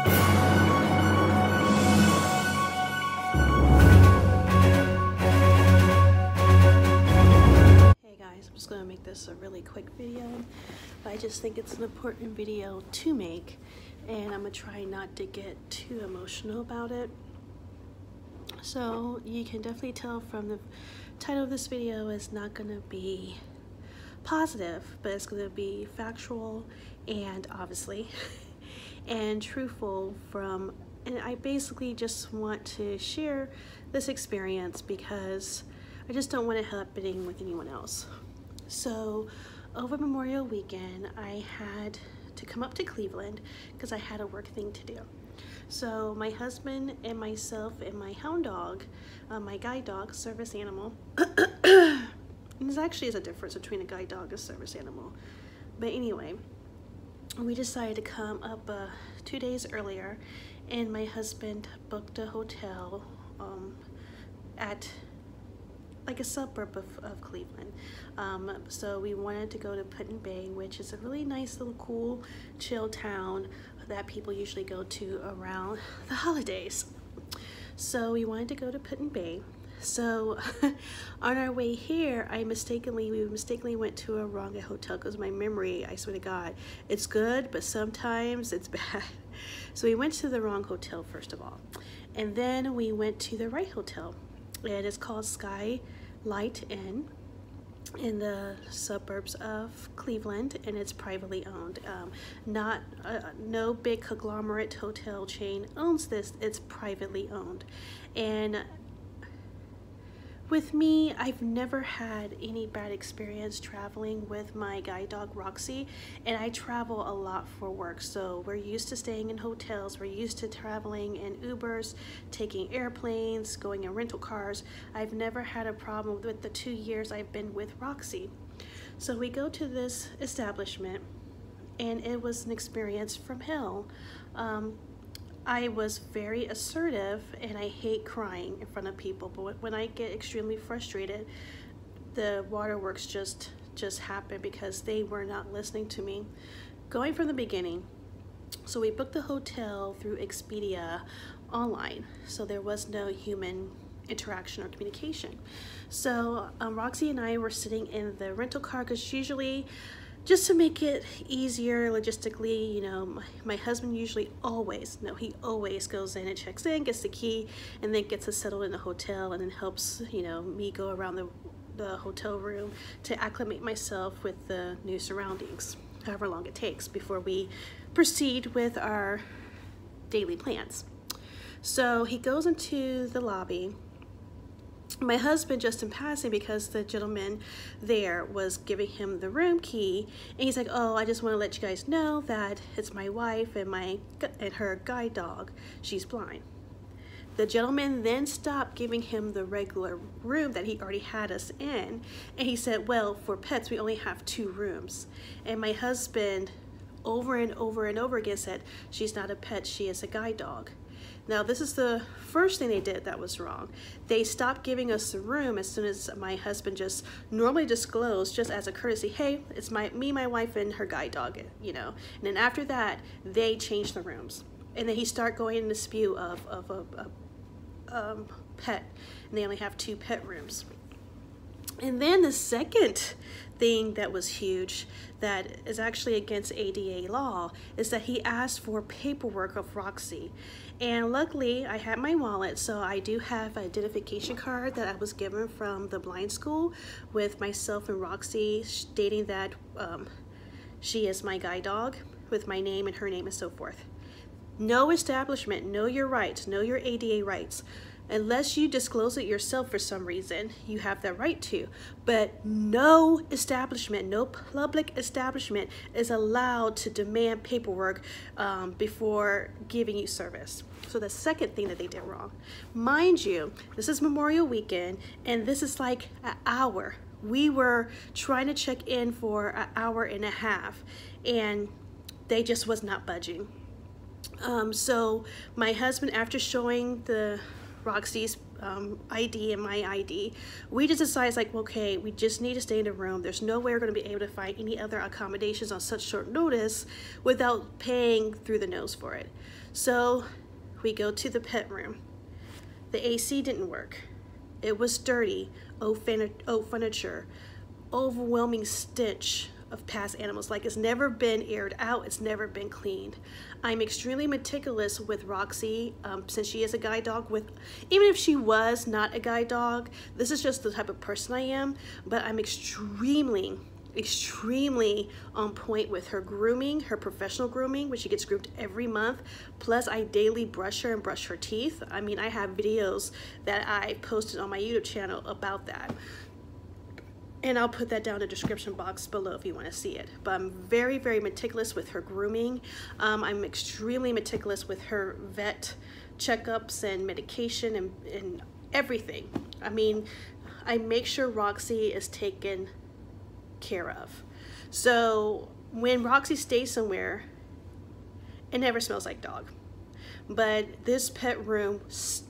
I'm just going to make this a really quick video, but I just think it's an important video to make, and I'm going to try not to get too emotional about it. So you can definitely tell from the title of this video, it's not going to be positive, but it's going to be factual and obviously and truthful and I basically just want to share this experience because I just don't want it happening with anyone else. So over Memorial Weekend, I had to come up to Cleveland because I had a work thing to do. So my husband and myself and my hound dog, my guide dog, service animal, and there actually is a difference between a guide dog and a service animal. But anyway, we decided to come up 2 days earlier, and my husband booked a hotel at like a suburb of Cleveland. So we wanted to go to Put in Bay, which is a really nice little cool chill town that people usually go to around the holidays. So we wanted to go to Put in Bay. So on our way here, we mistakenly went to a wrong hotel because my memory, I swear to God, it's good, but sometimes it's bad. So we went to the wrong hotel first of all, and then we went to the right hotel. It is called Skylight Inn in the suburbs of Cleveland, and it's privately owned. No big conglomerate hotel chain owns this. It's privately owned. And with me, I've never had any bad experience traveling with my guide dog Roxy, and I travel a lot for work, so we're used to staying in hotels, we're used to traveling in Ubers, taking airplanes, going in rental cars. I've never had a problem with the 2 years I've been with Roxy. So we go to this establishment, and it was an experience from hell. I was very assertive, and I hate crying in front of people, but when I get extremely frustrated, the waterworks just happen because they were not listening to me. Going from the beginning, so we booked the hotel through Expedia online, so there was no human interaction or communication. So Roxy and I were sitting in the rental car because usually, just to make it easier logistically, you know, my husband usually he always goes in and checks in, gets the key, and then gets us settled in the hotel, and then helps, you know, me go around the hotel room to acclimate myself with the new surroundings, however long it takes before we proceed with our daily plans. So he goes into the lobby. My husband, just in passing, because the gentleman there was giving him the room key, and he's like, oh, I just want to let you guys know that it's my wife and her guide dog. She's blind. The gentleman then stopped giving him the regular room that he already had us in, and he said, well, for pets, we only have 2 rooms. And my husband, over and over and over again, said, she's not a pet, she is a guide dog. Now, this is the first thing they did that was wrong. They stopped giving us the room as soon as my husband just normally disclosed, just as a courtesy, hey, it's me, my wife, and her guide dog, you know. And then after that, they changed the rooms. And then he started going in the spew of a pet, and they only have 2 pet rooms. And then the second thing that was huge, that is actually against ADA law, is that he asked for paperwork of Roxy. And luckily, I had my wallet, so I do have an identification card that I was given from the blind school with myself and Roxy, stating that she is my guide dog, with my name and her name and so forth. No establishment, know your rights, know your ADA rights. Unless you disclose it yourself for some reason, you have that right to. But no establishment, no public establishment is allowed to demand paperwork before giving you service. So the second thing that they did wrong. Mind you, this is Memorial Weekend, and this is like an hour. We were trying to check in for an hour and a half, and they just was not budging. So my husband, after showing the Roxy's ID and my ID. We just decided, like, okay, we just need to stay in the room. There's no way we're going to be able to find any other accommodations on such short notice without paying through the nose for it. So we go to the pet room. The AC didn't work. It was dirty, old furniture, overwhelming stench of past animals. Like, it's never been aired out, it's never been cleaned. I'm extremely meticulous with Roxy, since she is a guide dog. Even if she was not a guide dog, this is just the type of person I am, but I'm extremely on point with her grooming, her professional grooming, which she gets groomed every month. Plus, I daily brush her and brush her teeth. I mean, I have videos that I posted on my YouTube channel about that. And I'll put that down in the description box below if you want to see it. But I'm very, very meticulous with her grooming. I'm extremely meticulous with her vet checkups and medication and everything. I mean, I make sure Roxy is taken care of. So when Roxy stays somewhere, it never smells like dog. But this pet room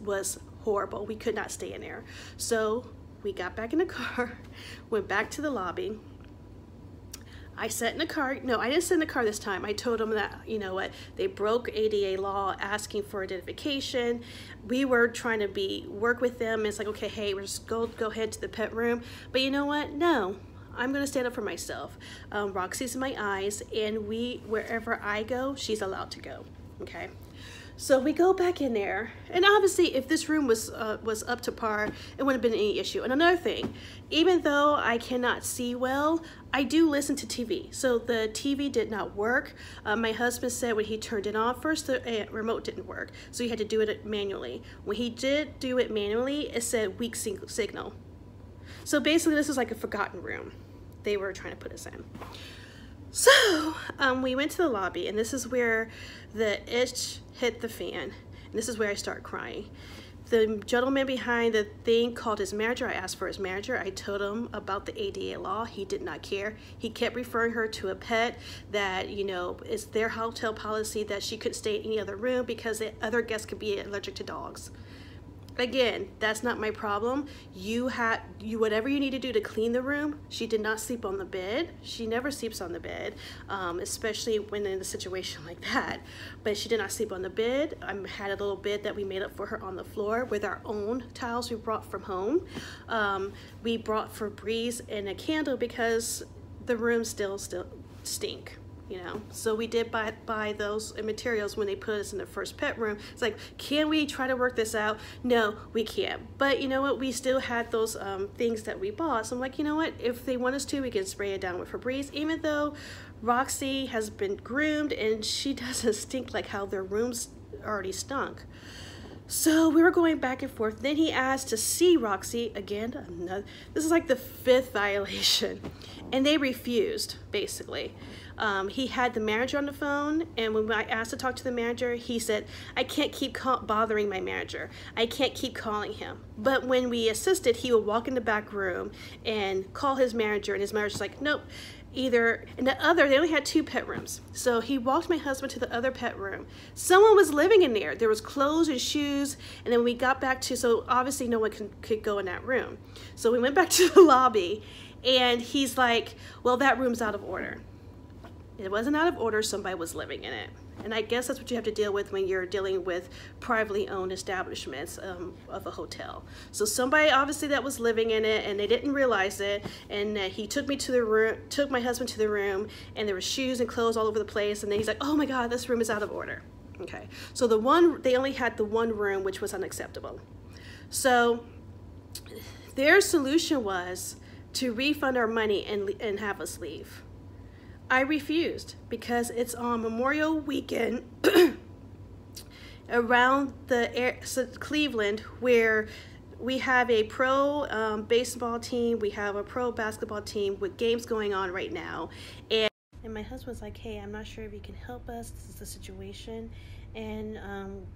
was horrible. We could not stay in there. So we got back in the car, went back to the lobby. I sat in the car. No, I didn't sit in the car this time. I told them that, you know what, they broke ADA law asking for identification. We were trying to work with them. And it's like, okay, hey, we're just go ahead to the pet room. But you know what? No, I'm going to stand up for myself. Roxy's in my eyes, and wherever I go, she's allowed to go. Okay. So we go back in there, and obviously if this room was up to par, it wouldn't have been any issue. And another thing, even though I cannot see well, I do listen to TV. So the TV did not work. My husband said when he turned it on, first the remote didn't work, so he had to do it manually. When he did do it manually, it said weak signal. So basically this is like a forgotten room they were trying to put us in. So we went to the lobby, and this is where the itch hit the fan. And this is where I start crying. The gentleman behind the thing called his manager. I asked for his manager. I told him about the ADA law. He did not care. He kept referring her to a pet that, you know, it's their hotel policy that she couldn't stay in any other room because the other guests could be allergic to dogs. Again, that's not my problem. You whatever you need to do to clean the room. She did not sleep on the bed. She never sleeps on the bed, especially when in a situation like that. But she did not sleep on the bed. I had a little bed that we made up for her on the floor with our own tiles we brought from home. We brought Febreze and a candle because the rooms still stink. You know, so we did buy those materials when they put us in the first pet room. It's like, can we try to work this out? No, we can't. But you know what? We still had those things that we bought. So I'm like, you know what? If they want us to, we can spray it down with Febreze. Even though Roxy has been groomed and she doesn't stink like how their rooms already stunk. So we were going back and forth. Then he asked to see Roxy again. This is like the 5th violation. And they refused, basically. He had the manager on the phone, and when I asked to talk to the manager, he said, I can't keep bothering my manager. I can't keep calling him. But when we assisted, he would walk in the back room and call his manager, and his manager's like, nope. Either in the other, they only had 2 pet rooms. So he walked my husband to the other pet room. Someone was living in there. There was clothes and shoes. And then we got back to, so obviously no one could go in that room. So we went back to the lobby, and he's like, well, that room's out of order. It wasn't out of order, somebody was living in it. And I guess that's what you have to deal with when you're dealing with privately owned establishments of a hotel. So somebody obviously that was living in it, and they didn't realize it, and he took me to the room, took my husband to the room, and there were shoes and clothes all over the place, and then he's like, oh my God, this room is out of order. Okay, so they only had the one room, which was unacceptable. So their solution was to refund our money and have us leave. I refused because it's on Memorial Weekend around Cleveland, where we have a pro baseball team, we have a pro basketball team with games going on right now. And my husband's like, hey, I'm not sure if you can help us. This is the situation. And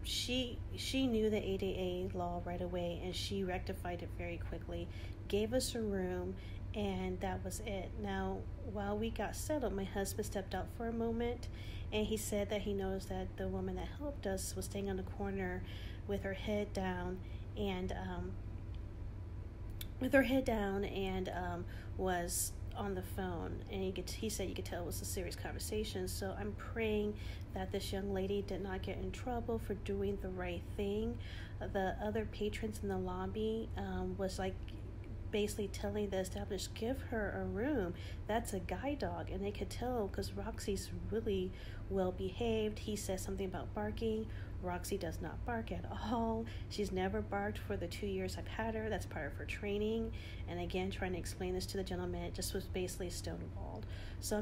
she knew the ADA law right away, and she rectified it very quickly, gave us a room, and that was it. Now, while we got settled, my husband stepped out for a moment, and he said that he noticed that the woman that helped us was staying on the corner with her head down, and with her head down, and was on the phone, and he said you could tell it was a serious conversation. So I'm praying that this young lady did not get in trouble for doing the right thing. The other patrons in the lobby was like basically telling the established, give her a room, that's a guide dog. And they could tell because Roxy's really well behaved. He said something about barking. Roxy does not bark at all. She's never barked for the 2 years I've had her. That's part of her training. And again, trying to explain this to the gentleman, it just was basically stonewalled. So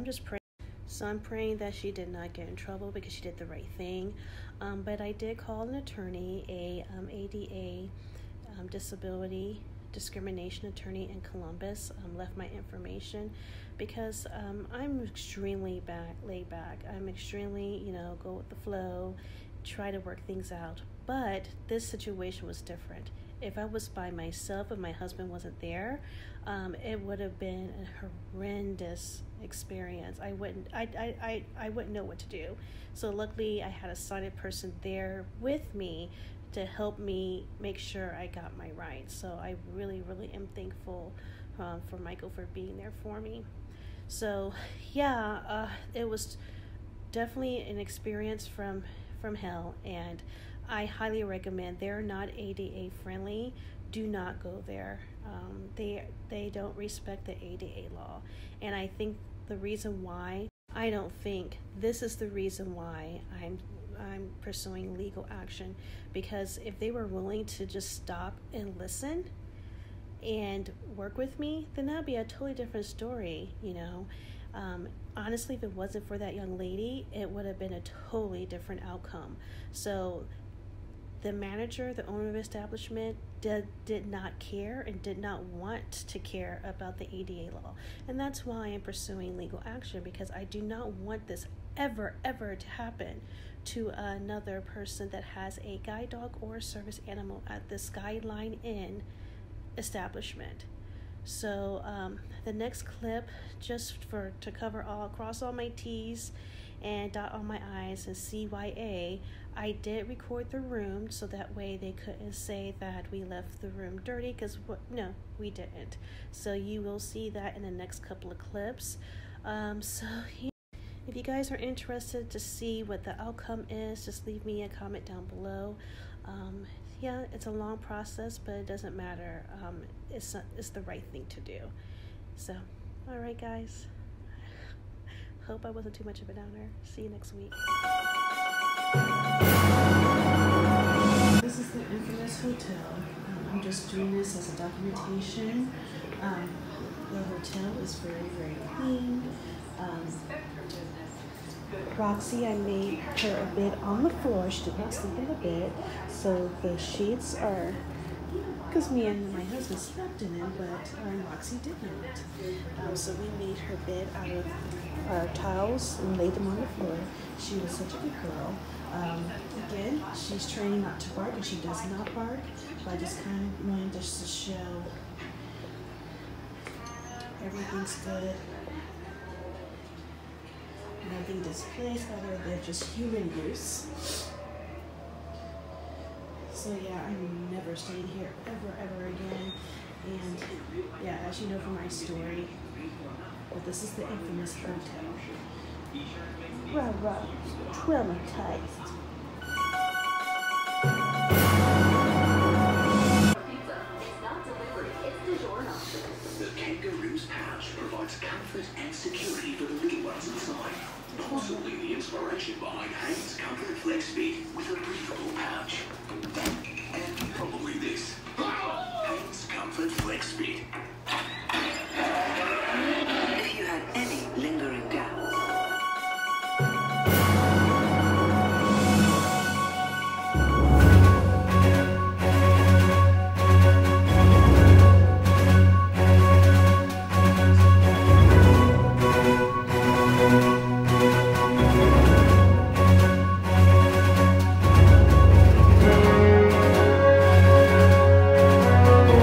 I'm praying that she did not get in trouble because she did the right thing. But I did call an attorney, a ADA disability discrimination attorney in Columbus, left my information because I'm extremely laid back. I'm extremely, go with the flow, try to work things out. But this situation was different. If I was by myself and my husband wasn't there, it would have been a horrendous experience. I wouldn't know what to do. So luckily I had a sighted person there with me to help me make sure I got my rights. So I really, really am thankful for Michael for being there for me. So yeah, it was definitely an experience from hell, and I highly recommend. They're not ADA friendly. Do not go there. They don't respect the ADA law, and I think the reason why, I don't think this is the reason why I'm pursuing legal action, because if they were willing to just stop and listen and work with me, then that'd be a totally different story. Honestly, if it wasn't for that young lady, it would have been a totally different outcome. So the manager, the owner of the establishment, did not care and did not want to care about the ADA law. And that's why I'm pursuing legal action, because I do not want this ever to happen to another person that has a guide dog or a service animal at this Skyline Inn establishment. So the next clip, just to cross all my T's and dot all my I's and CYA, I did record the room so that way they couldn't say that we left the room dirty, because no, we didn't. So you will see that in the next couple of clips. So yeah. If you guys are interested to see what the outcome is, just leave me a comment down below. Yeah, it's a long process, but it doesn't matter. It's the right thing to do. So, all right, guys. Hope I wasn't too much of a downer. See you next week. This is the infamous hotel. I'm just doing this as a documentation. The hotel is very, very clean. Roxy, I made her a bed on the floor. She did not sleep in the bed. So the sheets are, because me and my husband slept in it, but Roxy did not. So we made her bed out of our towels and laid them on the floor. She was such a good girl. Again, she's training not to bark, and she does not bark. But I just kind of wanted just to show everything's good. Nothing displaced, other than just human use. So yeah, I'm never staying here ever again. And yeah, as you know from my story, but this is the infamous hotel. Traumatized. The kangaroo's pouch provides comfort and security for the little ones inside. Possibly the inspiration behind Hanes Comfort Flex Fit with a breathable pouch. And probably this. Hanes Comfort Flex Fit. If you had any lingering doubts,